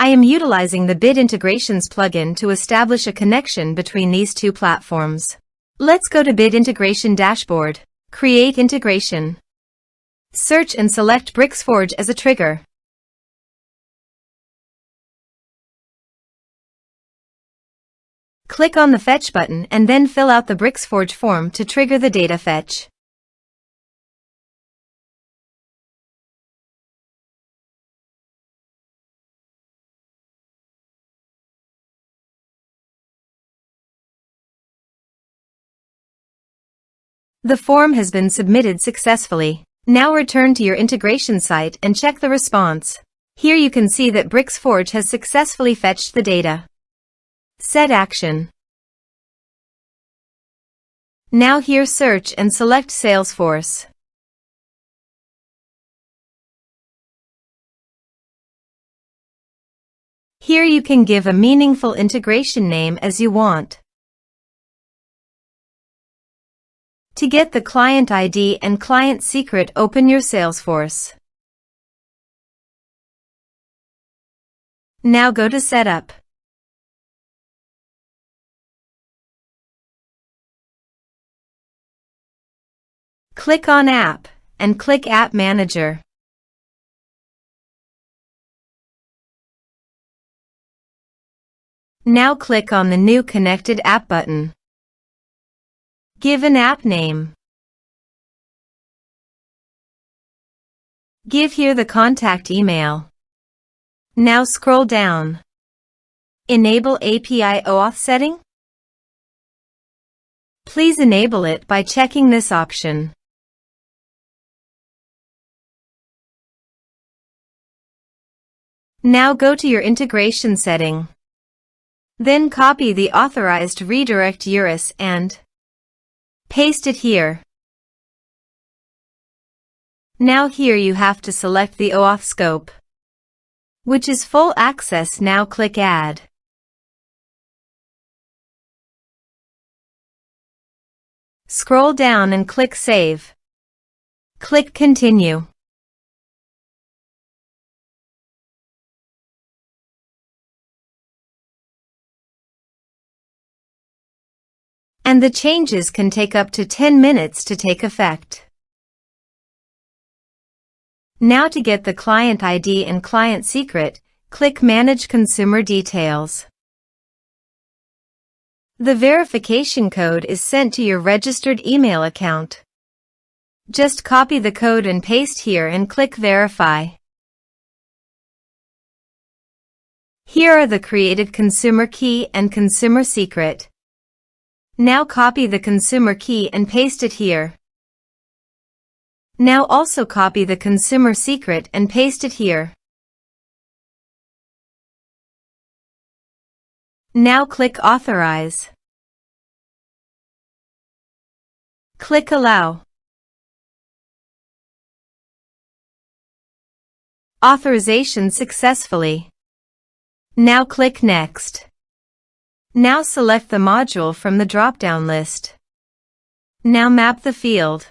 I am utilizing the Bit Integrations plugin to establish a connection between these two platforms. Let's go to Bit Integration Dashboard, Create Integration. Search and select Bricksforge as a trigger. Click on the Fetch button and then fill out the Bricksforge form to trigger the data fetch. The form has been submitted successfully. Now return to your integration site and check the response. Here you can see that Bricksforge has successfully fetched the data. Set action. Now here search and select Salesforce. Here you can give a meaningful integration name as you want. To get the client ID and client secret, open your Salesforce. Now go to Setup. Click on App and click App Manager. Now click on the New Connected App button. Give an app name. Give here the contact email. Now scroll down. Enable API OAuth setting? Please enable it by checking this option. Now go to your integration setting. Then copy the authorized redirect URL and paste it here. Now here you have to select the OAuth scope, which is full access. Now click Add. Scroll down and click Save. Click Continue. And the changes can take up to 10 minutes to take effect. Now to get the client ID and client secret, click Manage Consumer Details. The verification code is sent to your registered email account. Just copy the code and paste here and click Verify. Here are the created consumer key and consumer secret. Now copy the consumer key and paste it here. Now also copy the consumer secret and paste it here. Now click Authorize. Click Allow. Authorization successfully. Now click Next. Now select the module from the drop-down list. Now map the field.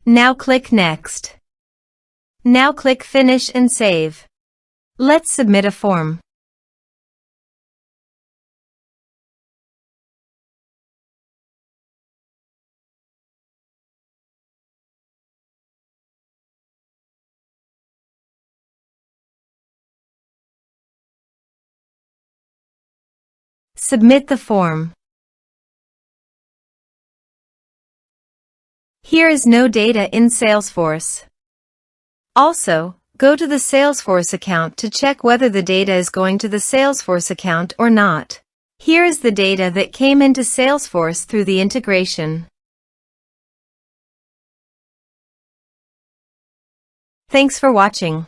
Now click Next. Now click Finish and Save. Let's submit a form. Submit the form. Here is no data in Salesforce. Also, go to the Salesforce account to check whether the data is going to the Salesforce account or not. Here is the data that came into Salesforce through the integration. Thanks for watching.